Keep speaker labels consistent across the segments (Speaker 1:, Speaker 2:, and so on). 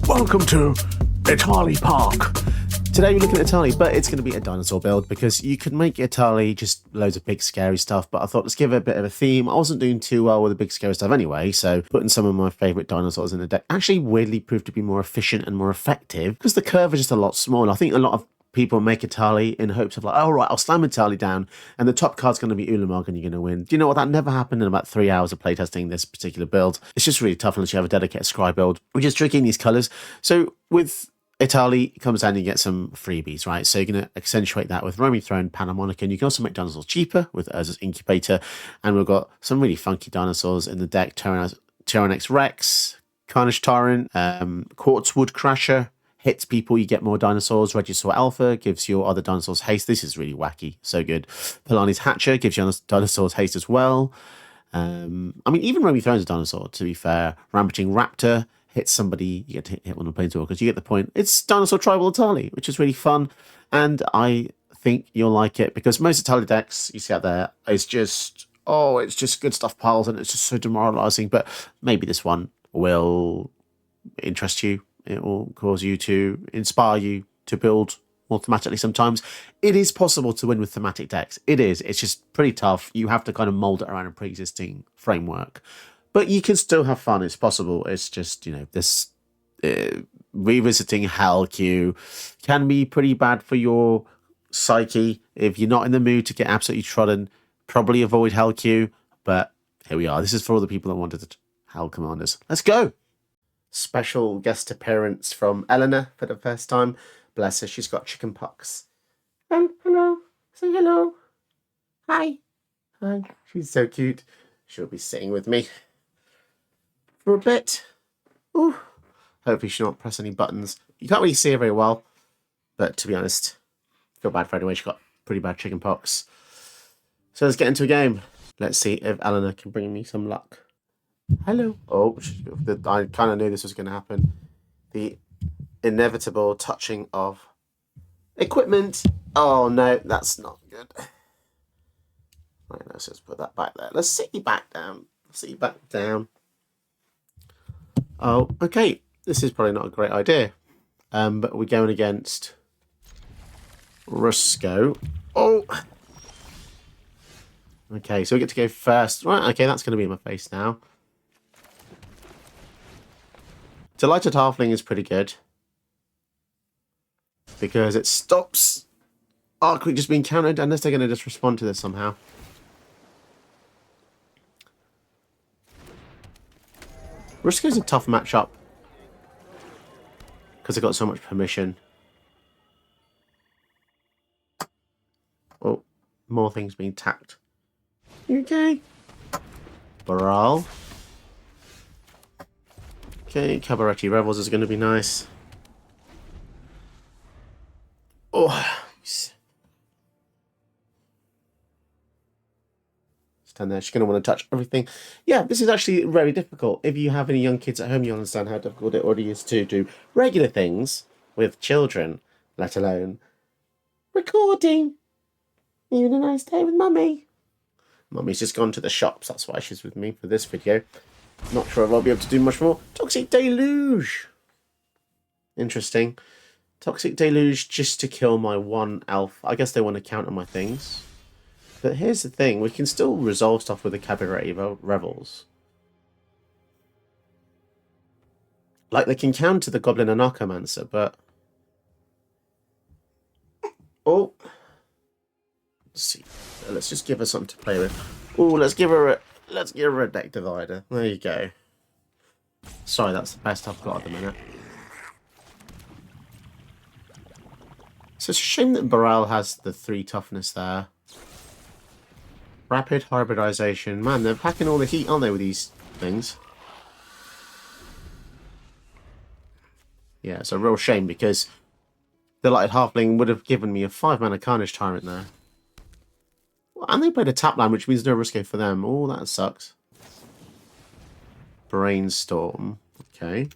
Speaker 1: Welcome to Etali Park. Today we're looking at Etali, but it's going to be a dinosaur build because you could make Etali just loads of big scary stuff, but I thought let's give it a bit of a theme. I wasn't doing too well with the big scary stuff anyway, so putting some of my favourite dinosaurs in the deck actually weirdly proved to be more efficient and more effective because the curve is just a lot smaller. I think a lot of people make Etali in hopes of like, oh right, I'll slam Etali down and the top card's going to be Ulamog and you're going to win. Do you know what? That never happened in about 3 hours of playtesting this particular build. It's just really tough unless you have a dedicated scry build, which is tricky in these colours. So with Etali, it comes down and you get some freebies, right? So you're going to accentuate that with Roaming Throne, Panharmonica, and you can also make dinosaurs cheaper with Urza's Incubator. And we've got some really funky dinosaurs in the deck: Tyrannex Rex, Carnage Tyrant, Quartzwood Crasher. Hits people, you get more dinosaurs. Regisaur Alpha gives your other dinosaurs haste. This is really wacky, so good. Polani's Hatcher gives your dinosaurs haste as well. I mean, even Roaming Throne's a dinosaur, to be fair. Rampaging Raptor hits somebody, you get to hit one of the planeswalkers. You get the point. It's Dinosaur Tribal Etali, which is really fun. And I think you'll like it because most Etali decks you see out there is just, it's just good stuff piles and it's just so demoralizing. But maybe this one will interest you. It will cause you to inspire you to build more thematically sometimes. It is possible to win with thematic decks. It is. It's just pretty tough. You have to kind of mold it around a pre-existing framework. But you can still have fun. It's possible. It's just, this revisiting Hell Q can be pretty bad for your psyche. If you're not in the mood to get absolutely trodden, probably avoid Hell Q. But here we are. This is for all the people that wanted Hell Commanders. Let's go. Special guest appearance from Eleanor for the first time. Bless her, she's got chicken pox. Hello. Say hello. Hi. Hi. She's so cute. She'll be sitting with me for a bit. Ooh. Hopefully she'll not press any buttons. You can't really see her very well, but to be honest, I feel bad for her anyway. She's got pretty bad chicken pox. So let's get into a game. Let's see if Eleanor can bring me some luck. Hello. Oh, I kind of knew this was going to happen. The inevitable touching of equipment. Oh, no, that's not good. Right, let's just put that back there. Let's sit you back down. Sit you back down. Oh, okay. This is probably not a great idea. But we're going against Rusko. Oh. Okay, so we get to go first. Right, okay, that's going to be in my face now. Delighted Halfling is pretty good because it stops Arc Week just being countered unless they're going to just respond to this somehow. Rusko's a tough matchup because they've got so much permission. Oh, more things being tapped. You okay? Brawl. Okay, Cabaretti Revels is going to be nice. Oh, stand there. She's going to want to touch everything. Yeah, this is actually very difficult. If you have any young kids at home, you understand how difficult it already is to do regular things with children, let alone recording. Even a nice day with Mummy. Mummy's just gone to the shops. That's why she's with me for this video. Not sure if I'll be able to do much more. Toxic Deluge. Interesting. Toxic Deluge just to kill my one elf. I guess they want to counter my things. But here's the thing. We can still resolve stuff with the Cabaret Revels. Like they can counter the Goblin and Narcomancer, but... Oh. Let's see. Let's just give her something to play with. Oh, let's give her a deck divider. There you go. Sorry, that's the best I've got at the minute. So it's a shame that Brawl has the 3 toughness there. Rapid hybridization. Man, they're packing all the heat, aren't they, with these things? Yeah, it's a real shame because the Lighted Halfling would have given me a 5-mana Carnage Tyrant there. And they played a tap line, which means no Rusko for them. Oh, that sucks. Brainstorm. Okay.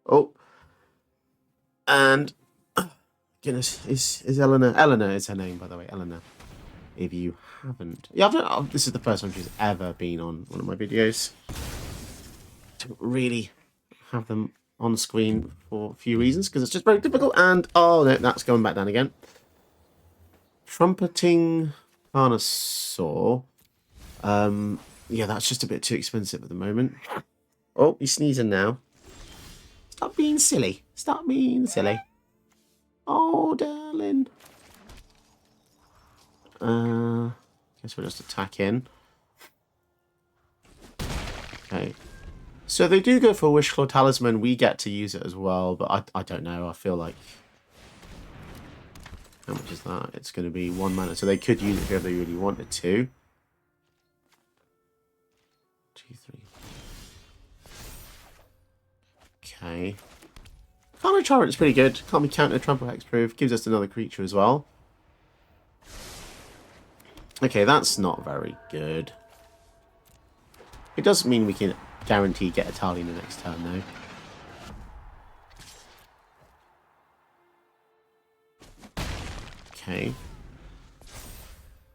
Speaker 1: Oh. And... goodness, is Eleanor... Eleanor is her name, by the way. Eleanor if you haven't. Yeah, this is the first time she's ever been on one of my videos. Don't really have them on screen for a few reasons, because it's just very difficult. And, oh, no, that's going back down again. Trumpeting Dinosaur. Yeah, that's just a bit too expensive at the moment. Oh, he's sneezing now. Stop being silly. Stop being silly. Oh, darling. Guess we'll just attack in. Okay. So they do go for a Wish Claw Talisman. We get to use it as well, but I don't know. I feel like... How much is that? It's going to be 1 mana. So they could use it here if they really wanted to. 2, 3. Okay. Carnage Tyrant's pretty good. Can't be counter trample hexproof. Gives us another creature as well. Okay, that's not very good. It doesn't mean we can guarantee get Etali in the next turn, though. Okay.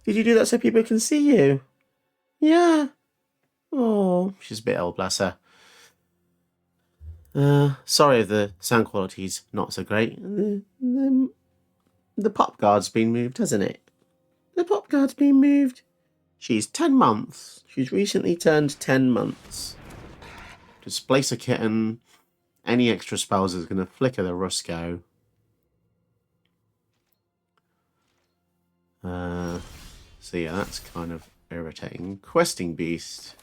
Speaker 1: Did you do that so people can see you? Yeah. Oh, she's a bit old, bless her. Sorry if the sound quality's not so great. The pop guard's been moved, hasn't it? The pop guard's been moved. She's 10 months. She's recently turned 10 months. Displace a kitten. Any extra spells is going to flicker the Rusko. So yeah, that's kind of irritating. Questing Beast.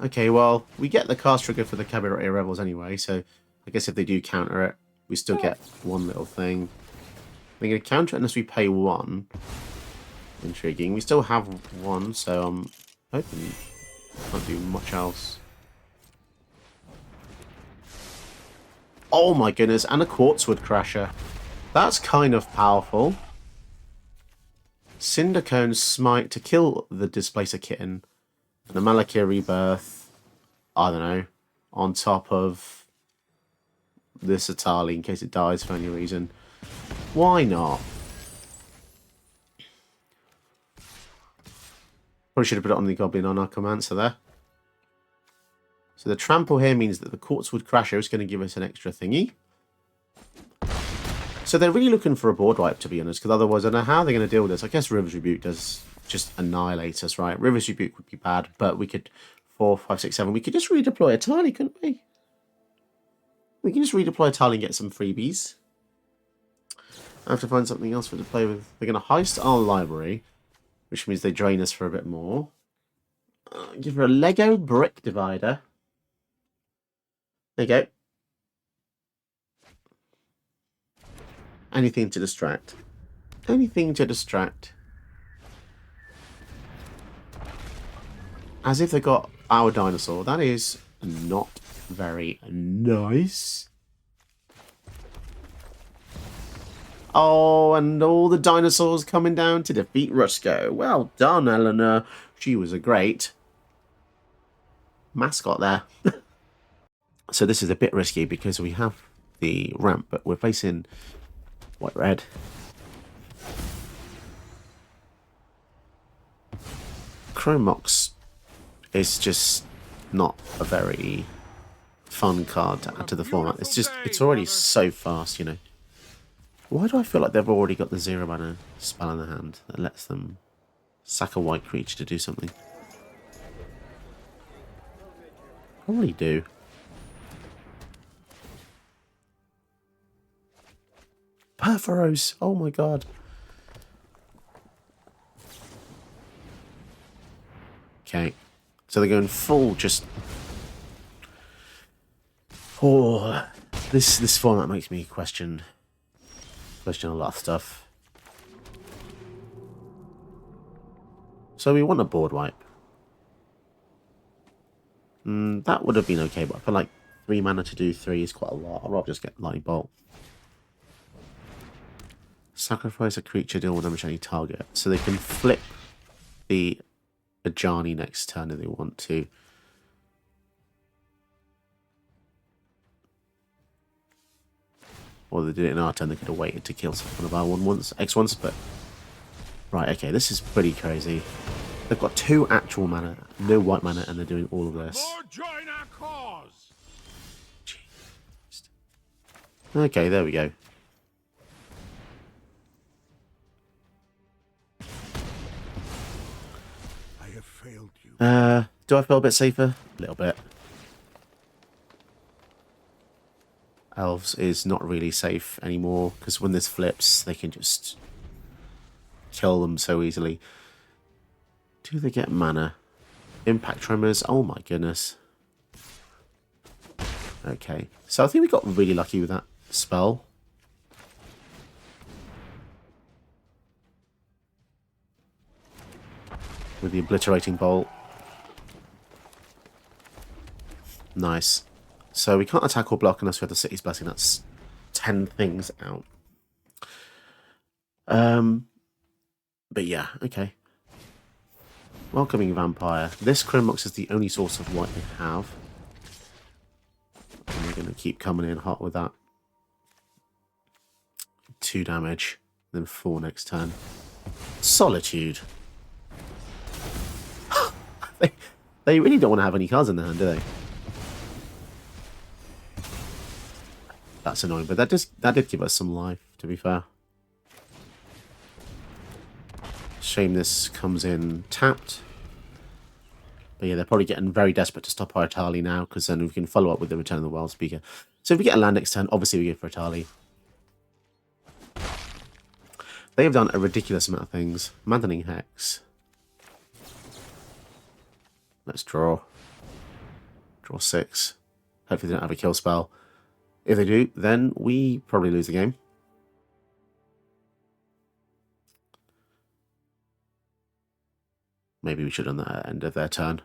Speaker 1: Okay, well, we get the cast trigger for the Cabaret Rebels anyway, so I guess if they do counter it, we still get one little thing. They're going to counter it unless we pay 1. Intriguing. We still have 1, so I'm hoping we can't do much else. Oh my goodness, and a Quartzwood Crasher. That's kind of powerful. Cindercone Smite to kill the Displacer Kitten. And the Malakir Rebirth, I don't know, on top of this Etali in case it dies for any reason. Why not? Probably should have put it on the Goblin on our Commancer there. So the trample here means that the Quartzwood Crasher is going to give us an extra thingy. So they're really looking for a board wipe, to be honest, because otherwise I don't know how they're going to deal with this. I guess River's Rebuke does just annihilate us, right? River's Rebuke would be bad, but we could 4, 5, 6, 7. We could just redeploy Etali, couldn't we? We can just redeploy Etali and get some freebies. I have to find something else for to play with. They're going to heist our library, which means they drain us for a bit more. Give her a Lego brick divider. There you go. Anything to distract. Anything to distract. As if they got our dinosaur. That is not very nice. Oh, and all the dinosaurs coming down to defeat Rusko. Well done, Eleanor. She was a great mascot there. So this is a bit risky because we have the ramp, but we're facing white-red. Chromox is just not a very fun card to add to the format. It's already so fast, you know. Why do I feel like they've already got the 0 mana spell in their hand that lets them sack a white creature to do something? Probably do. Perforos! Oh my god. Okay. So they're going full just... Oh, this format makes me question a lot of stuff. So we want a board wipe. That would have been okay, but I feel like 3 mana to do 3 is quite a lot. I'd rather just get Lightning Bolt. Sacrifice a creature, deal 1 damage to any target. So they can flip the Ajani next turn if they want to. Or they did it in our turn, they could have waited to kill one of our X ones, but... Right, okay, this is pretty crazy. They've got 2 actual mana, no white mana, and they're doing all of this.
Speaker 2: More join our cause.
Speaker 1: Jeez. Okay, there we go.
Speaker 2: I have failed you.
Speaker 1: Do I feel a bit safer? A little bit. Elves is not really safe anymore, because when this flips, they can just kill them so easily. Do they get mana? Impact tremors? Oh my goodness. Okay, so I think we got really lucky with that spell. With the obliterating bolt. Nice. So we can't attack or block unless we have the City's Blessing. That's 10 things out. But yeah, okay. Welcoming Vampire. This Chrombox is the only source of white they have. And we're going to keep coming in hot with that. 2 damage, then 4 next turn. Solitude. They really don't want to have any cards in their hand, do they? That's annoying, but that did give us some life, to be fair. Shame this comes in tapped. But yeah, they're probably getting very desperate to stop our Etali now, because then we can follow up with the Return of the Wild Speaker. So if we get a land next turn, obviously we go for Etali. They have done a ridiculous amount of things. Maddening Hex. Let's draw. Draw 6. Hopefully they don't have a kill spell. If they do, then we probably lose the game. Maybe we should have done that at the end of their turn.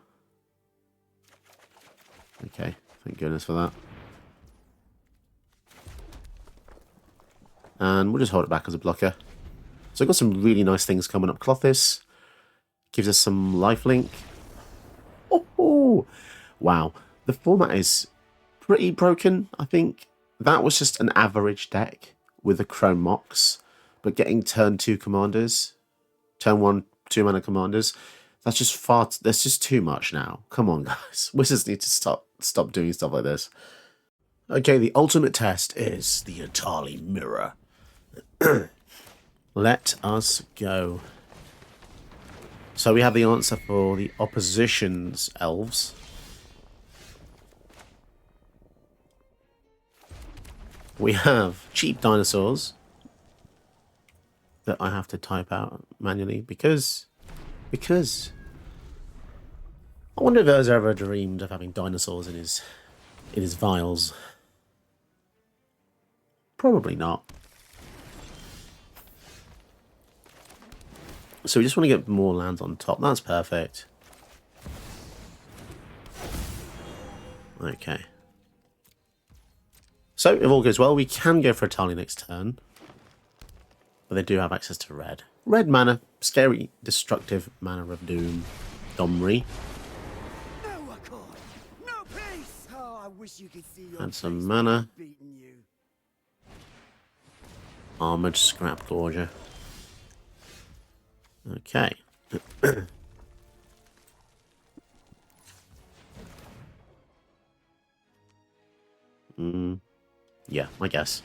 Speaker 1: Okay, thank goodness for that. And we'll just hold it back as a blocker. So we've got some really nice things coming up. Clothis gives us some lifelink. Oh, wow. The format is pretty broken, I think. That was just an average deck with the Chrome Mox. But getting turn 2 commanders, turn 1 2 mana commanders, that's just too much now. Come on, guys. Wizards need to stop doing stuff like this. Okay, the ultimate test is the Etali Mirror. Let us go. So we have the answer for the opposition's elves. We have cheap dinosaurs that I have to type out manually because I wonder if Urza ever dreamed of having dinosaurs in his vials. Probably not. So we just want to get more lands on top. That's perfect. Okay. So, if all goes well, we can go for Etali next turn. But they do have access to red. Red mana. Scary, destructive mana of doom. Domri.
Speaker 3: No accord, no peace. Oh, I wish you could see your
Speaker 1: And some mana.
Speaker 3: beating you.
Speaker 1: Armored Scrap Gorger. Okay. Yeah, I guess.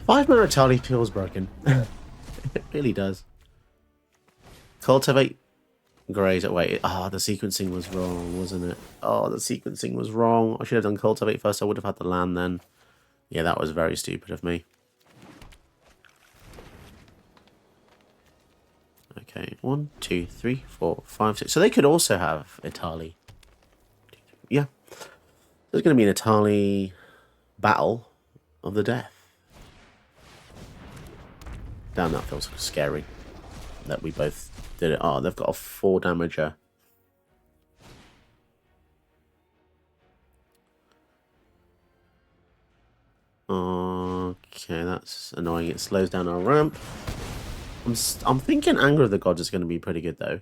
Speaker 1: 5 mana Etali feels broken. It really does. Cultivate. Great. Wait. The sequencing was wrong, wasn't it? Oh, the sequencing was wrong. I should have done Cultivate first. I would have had the land then. Yeah, that was very stupid of me. Okay, 1, 2, 3, 4, 5, 6. So they could also have Etali. Yeah. There's going to be an Etali battle of the death. Damn, that feels scary. That we both did it. Oh, they've got a 4 damager. Okay, that's annoying. It slows down our ramp. I'm thinking Anger of the Gods is going to be pretty good, though.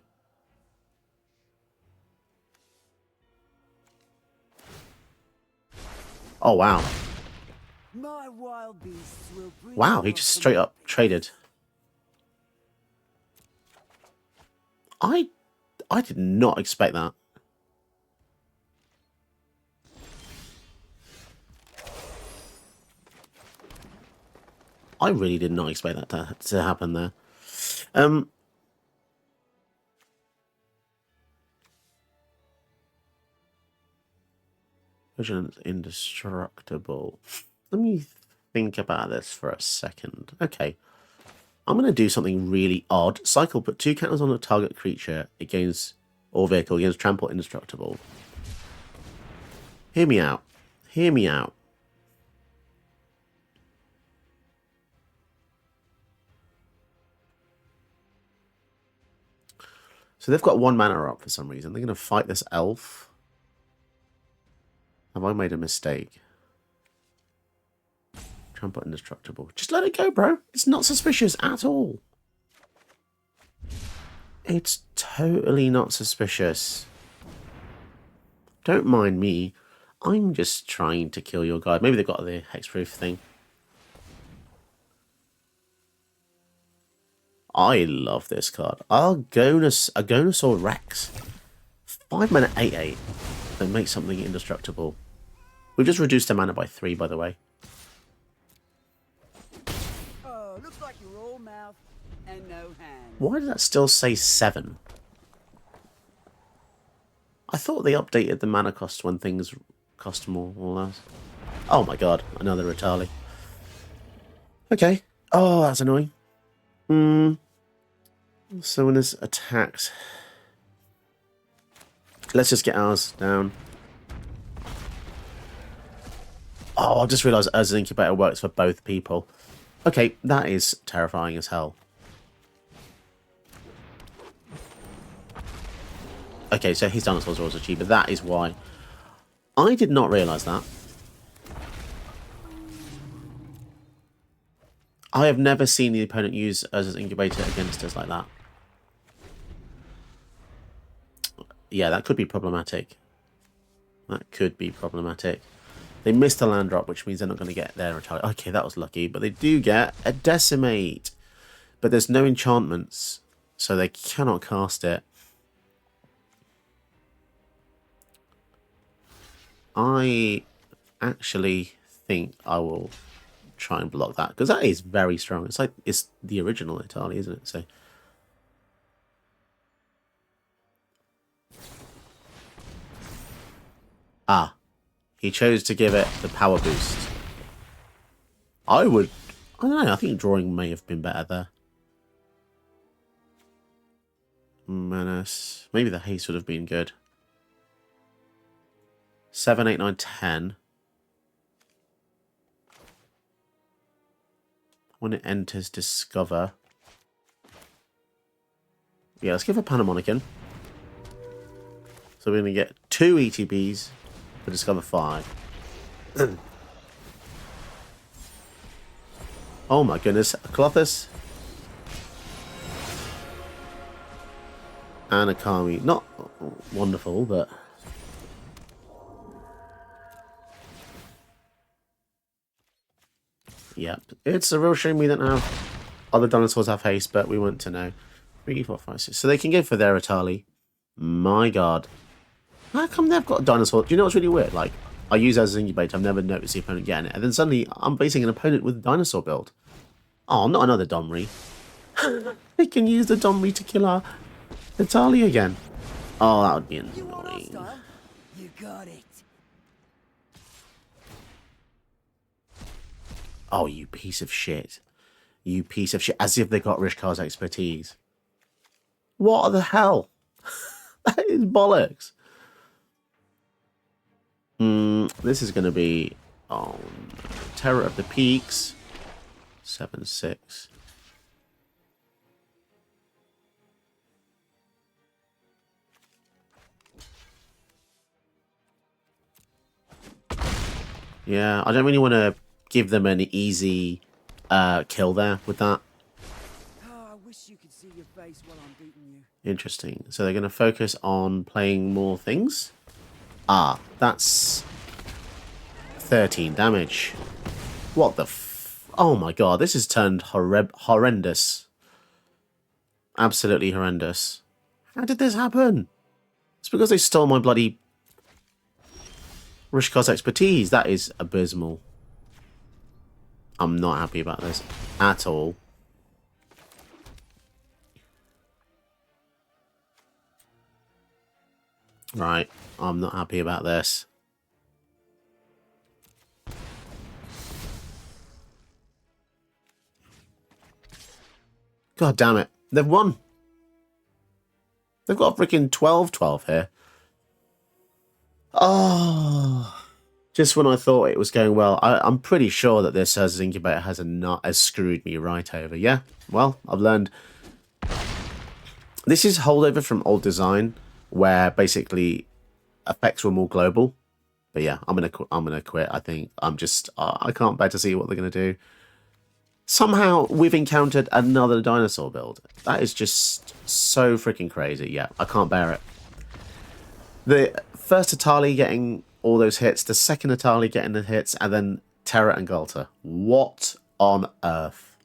Speaker 1: Oh, wow.
Speaker 3: My wild beasts will bring
Speaker 1: Wow, he
Speaker 3: forth
Speaker 1: just
Speaker 3: the
Speaker 1: straight up
Speaker 3: mapping.
Speaker 1: traded. I did not expect that. I really did not expect that to happen there. Vigilance indestructible. Let me think about this for a second. Okay. I'm going to do something really odd. Cycle, put 2 counters on a target creature against or vehicle against trample indestructible. Hear me out. Hear me out. So they've got 1 mana up for some reason. They're going to fight this elf. Have I made a mistake? Trample indestructible. Just let it go, bro. It's not suspicious at all. It's totally not suspicious. Don't mind me. I'm just trying to kill your guard. Maybe they've got the hexproof thing. I love this card. Dinosaur Rex. 5 mana 8/8. That makes something indestructible. We've just reduced the mana by 3, by the way.
Speaker 3: Oh, looks like you're all mouth and no hands.
Speaker 1: Why does that still say 7? I thought they updated the mana cost when things cost more or less. Oh my god, another Etali. Okay. Oh, that's annoying. So when this attacks, let's just get ours down. Oh, I just realised as an incubator works for both people. Okay, that is terrifying as hell. Okay, so his dinosaurs are also cheaper. That is why. I did not realise that. I have never seen the opponent use us as an incubator against us like that. Yeah, that could be problematic. That could be problematic. They missed a land drop, which means they're not going to get their retaliate. Okay, that was lucky, but they do get a decimate. But there's no enchantments, so they cannot cast it. I actually think I will try and block that, because that is very strong. It's like it's the original Etali, isn't it? So he chose to give it the power boost. I don't know, I think drawing may have been better there. Menace. Maybe the haste would have been good. 7, 8, 9, 10. When it enters, discover. Yeah, let's give a Panamonican. So we're going to get 2 ETBs to discover 5. Oh my goodness. A Colossus. And a Kami. Not wonderful, but... Yep. It's a real shame we don't have... Other dinosaurs have haste, but we want to know. 3, 4, 5, 6. So they can go for their Etali. My god. How come they've got a dinosaur? Do you know what's really weird? Like, I use as an incubator, I've never noticed the opponent getting it. And then suddenly, I'm facing an opponent with a dinosaur build. Oh, not another Domri. They can use the Domri to kill our Etali again. Oh, that would be
Speaker 3: You want our
Speaker 1: annoying.
Speaker 3: style? You got it.
Speaker 1: Oh, you piece of shit. You piece of shit. As if they got Rishkar's expertise. What the hell? That is bollocks. This is going to be... Oh, no. Terror of the Peaks. 7, 6. Yeah, I don't really want to give them an easy kill there with that.
Speaker 3: Oh, I wish you could see your face while I'm beating you.
Speaker 1: Interesting. So they're going to focus on playing more things. Ah, that's 13 damage. What the oh my god, this has turned horrendous. Absolutely horrendous. How did this happen? It's because they stole my bloody Rusko's expertise. That is abysmal. I'm not happy about this at all. Right, I'm not happy about this. God damn it. They've won. They've got a freaking 12-12 here. Oh. Just when I thought it was going well, I'm pretty sure that this Urza's Incubator has screwed me right over. Yeah, well, I've learned. This is holdover from old design, where basically effects were more global. But yeah, I'm gonna quit. I think I can't bear to see what they're gonna do. Somehow we've encountered another dinosaur build. That is just so freaking crazy. Yeah, I can't bear it. The first Etali getting all those hits, the second Etali getting the hits, and then Terra and Galta. What on earth?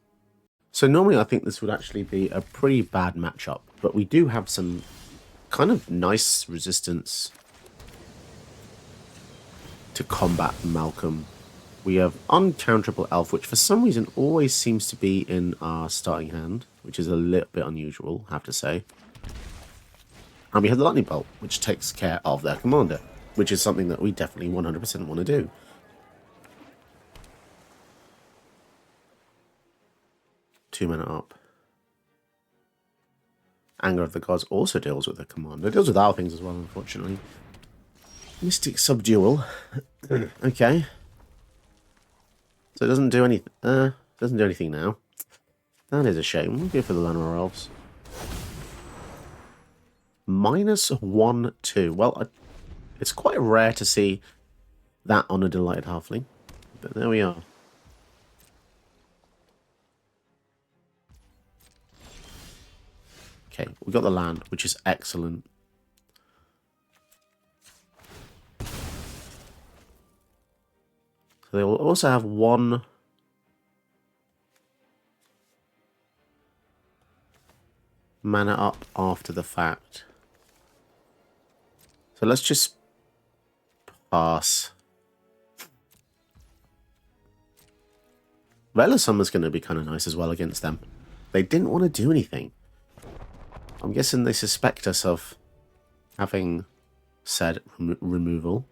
Speaker 1: So normally I think this would actually be a pretty bad matchup, but we do have some kind of nice resistance to combat Malcolm. We have uncounterable Elf, which for some reason always seems to be in our starting hand, which is a little bit unusual, I have to say. And we have the Lightning Bolt, which takes care of their commander, which is something that we definitely 100% want to do. Two mana up. Anger of the Gods also deals with the commander. It deals with our things as well, unfortunately. Mystic Subdual. Okay. So it doesn't do anything. Doesn't do anything now. That is a shame. We'll go for the Llanowar Elves. -1/2. Well, it's quite rare to see that on a Delighted Halfling, but there we are. Okay, we got the land, which is excellent. So they will also have one mana up after the fact. So let's just pass. Vela Summer's going to be kind of nice as well against them. They didn't want to do anything. I'm guessing they suspect us of having said removal.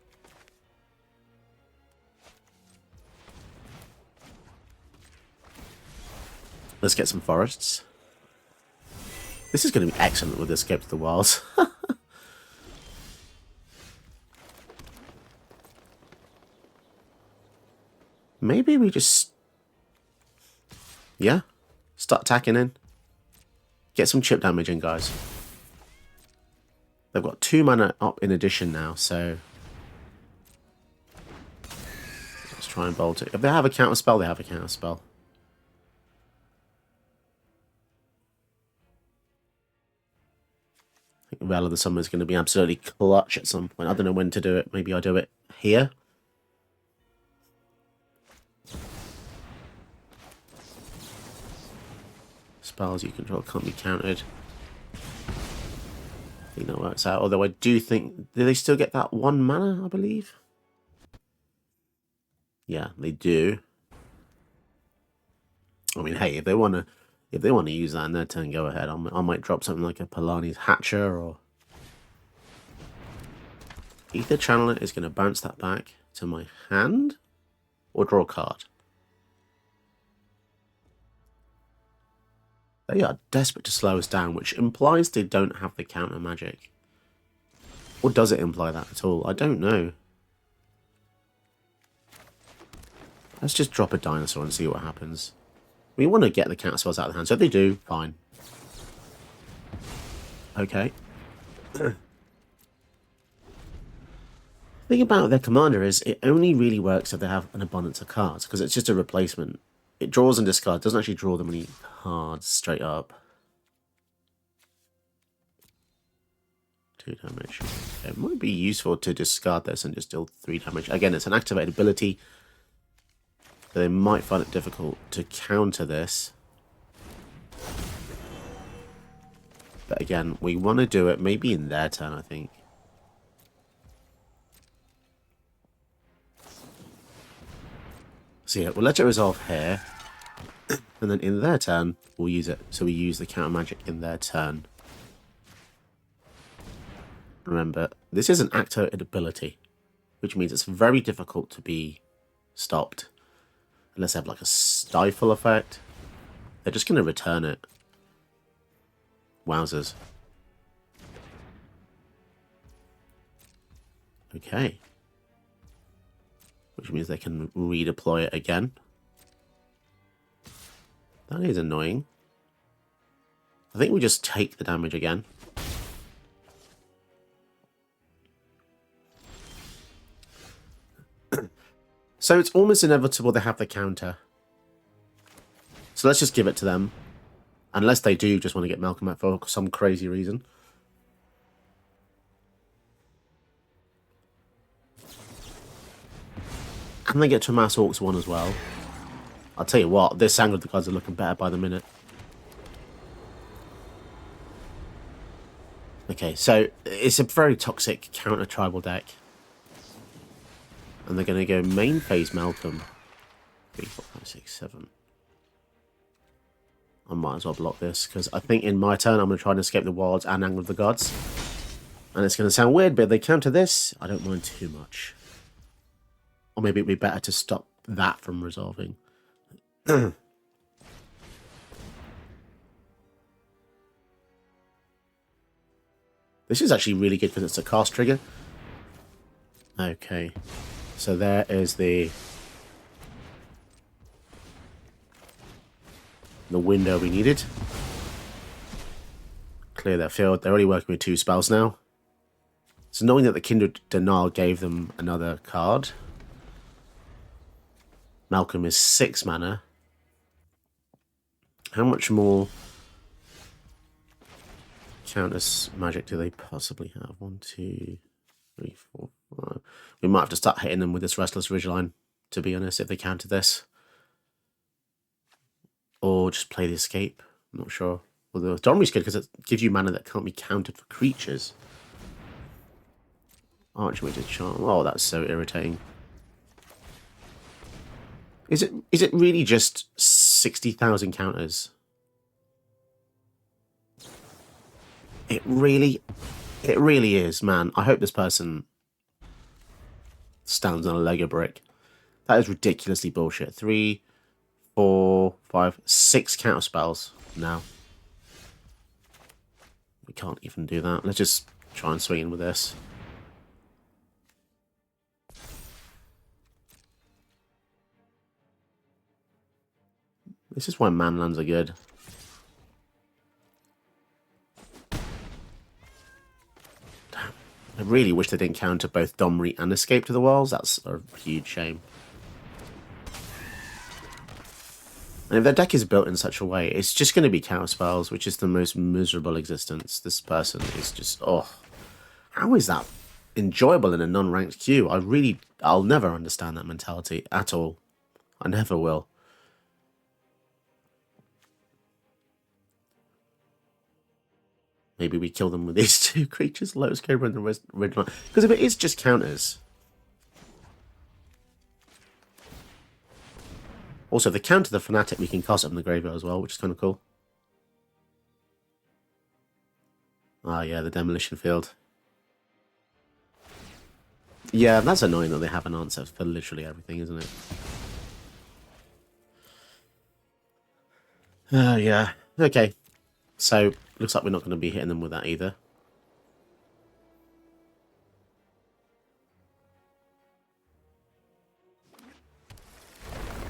Speaker 1: Let's get some forests. This is going to be excellent with Escape to the Wilds. Maybe we just... yeah. Start attacking in. Get some chip damage in, guys. They've got 2 mana up in addition now, so... let's try and bolt it. If they have a counter spell, they have a counter spell. I think Veil of the Summer is going to be absolutely clutch at some point. I don't know when to do it. Maybe I'll do it here. Spells you control can't be countered. I think that works out. Although I do think... do they still get that 1 mana, I believe? Yeah, they do. I mean, hey, if they want to use that in their turn, go ahead. I might drop something like a Polani's Hatcher or... Ether Channeler is going to bounce that back to my hand or draw a card. They are desperate to slow us down, which implies they don't have the counter magic. Or does it imply that at all? I don't know. Let's just drop a Dinosaur and see what happens. We want to get the counter spells out of the hand, so if they do, fine. Okay. The thing about their commander is it only really works if they have an abundance of cards, because it's just a replacement. It draws and discards, doesn't actually draw them any cards straight up. 2 damage. It might be useful to discard this and just deal 3 damage. Again, it's an activated ability. So they might find it difficult to counter this. But again, we want to do it maybe in their turn, I think. So yeah, we'll let it resolve here. And then in their turn, we'll use it. So we use the counter magic in their turn. Remember, this is an activated ability, which means it's very difficult to be stopped. Unless they have like a stifle effect. They're just going to return it. Wowzers. Okay. Which means they can redeploy it again. That is annoying. I think we just take the damage again. So it's almost inevitable they have the counter. So let's just give it to them. Unless they do just want to get Malcolm out for some crazy reason. And they get to amass Orcs 1 as well. I'll tell you what, this angle of the gods are looking better by the minute. Okay, so it's a very toxic counter-tribal deck. And they're going to go main phase Malcolm. 3, 4, 5, 6, 7. I might as well block this, because I think in my turn I'm going to try and escape the wilds and angle of the gods. And it's going to sound weird, but if they counter this, I don't mind too much. Or maybe it'd be better to stop that from resolving. This is actually really good because it's a cast trigger. Okay. So there is the window we needed. Clear their field. They're already working with 2 spells now. So knowing that the Kindred Denial gave them another card. Malcolm is 6 mana. How much more counters magic do they possibly have? 1, 2, 3, 4, 5. We might have to start hitting them with this Restless Ridgeline, to be honest, if they counter this. Or just play the escape. I'm not sure. Although Domri's good because it gives you mana that can't be countered for creatures. Archmage's Charm. Oh, that's so irritating. Is it really just 60,000 counters? It really is, man. I hope this person stands on a Lego brick. That is ridiculously bullshit. 3, 4, 5, 6 counter spells now. We can't even do that. Let's just try and swing in with this. This is why manlands are good. Damn. I really wish they didn't counter both Domri and Escape to the Wilds. That's a huge shame. And if their deck is built in such a way, it's just going to be counter spells, which is the most miserable existence. This person is just, oh. How is that enjoyable in a non-ranked queue? I'll never understand that mentality at all. I never will. Maybe we kill them with these 2 creatures, Lotus Cobra and the Ridgeline. Because if it is just counters. Also, if they counter the Fanatic, we can cast it in the graveyard as well, which is kind of cool. Ah, yeah, the Demolition Field. Yeah, that's annoying that they have an answer for literally everything, isn't it? Yeah. Okay. So, looks like we're not going to be hitting them with that either.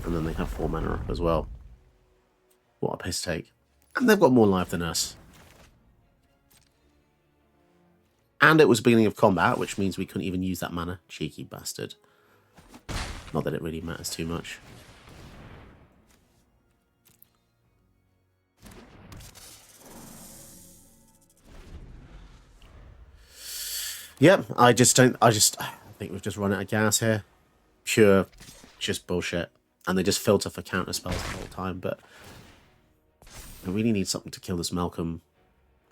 Speaker 1: And then they have 4 mana up as well. What a piss take. And they've got more life than us. And it was beginning of combat, which means we couldn't even use that mana. Cheeky bastard. Not that it really matters too much. Yep, I think we've just run out of gas here. Pure, just bullshit. and they just filter for counter spells the whole time. But I really need something to kill this Malcolm,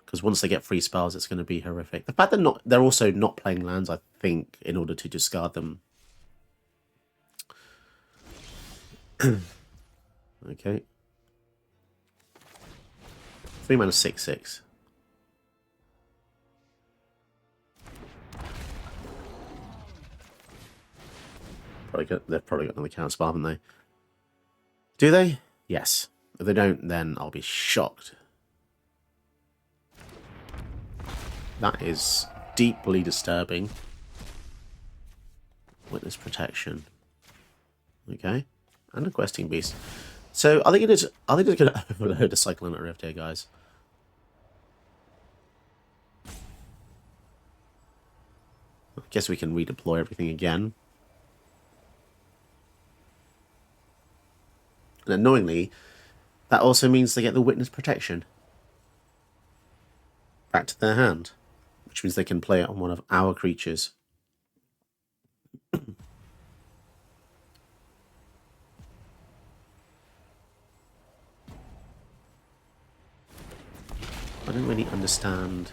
Speaker 1: because once they get free spells, it's going to be horrific. The fact they're also not playing lands, I think, in order to discard them. Okay. 3 mana 6/6. They've probably got another counter spell, haven't they? Do they? Yes. If they don't, then I'll be shocked. That is deeply disturbing. Witness protection. Okay. And a questing beast. So I think it is. I think it's going to overload a Cyclonic Rift here, guys. I guess we can redeploy everything again. And annoyingly, that also means they get the witness protection back to their hand, which means they can play it on one of our creatures. I don't really understand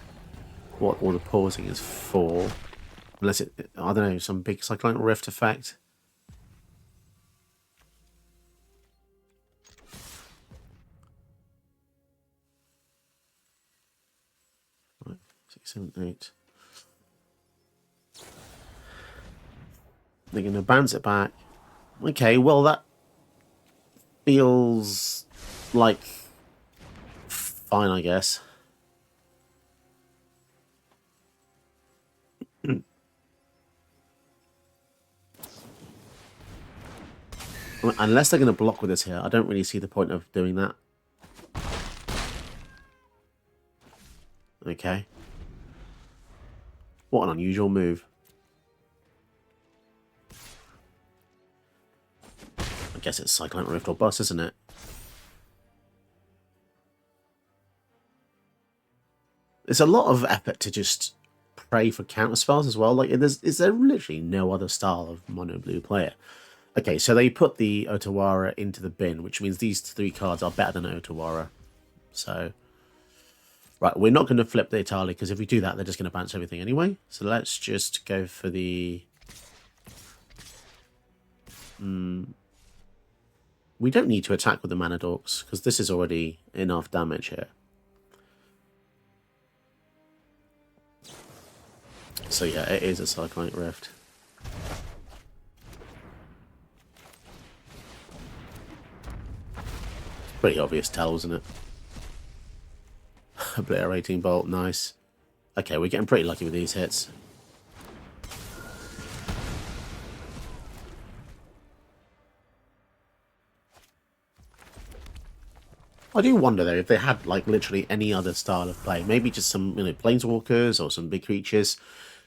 Speaker 1: what all the pausing is for, unless it, I don't know, some big Cyclonic Rift effect. Right, 6, 7, 8. They're going to bounce it back. Okay, well that feels like fine, I guess. Unless they're going to block with us here, I don't really see the point of doing that. Okay. What an unusual move. I guess it's Cyclonic Rift or bust, isn't it? It's a lot of effort to just pray for counter spells as well. Like, is there literally no other style of mono blue player? Okay, so they put the Otawara into the bin, which means these 3 cards are better than Otawara. So, right, we're not going to flip the Etali, because if we do that, they're just going to bounce everything anyway. So let's just go for the... We don't need to attack with the Mana Dorks, because this is already enough damage here. So yeah, it is a Cyclonic Rift. Pretty obvious tell, isn't it? Obliterating Bolt, nice. Okay, we're getting pretty lucky with these hits. I do wonder though if they had like literally any other style of play, maybe just some planeswalkers or some big creatures,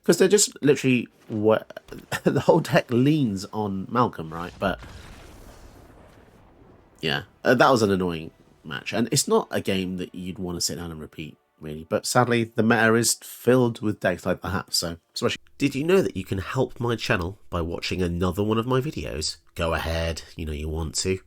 Speaker 1: because they're just literally what the whole deck leans on Malcolm, right? But yeah, that was an annoying match, and it's not a game that you'd want to sit down and repeat, really. But sadly, the meta is filled with decks like that. So, especially, did you know that you can help my channel by watching another one of my videos? Go ahead, you know you want to.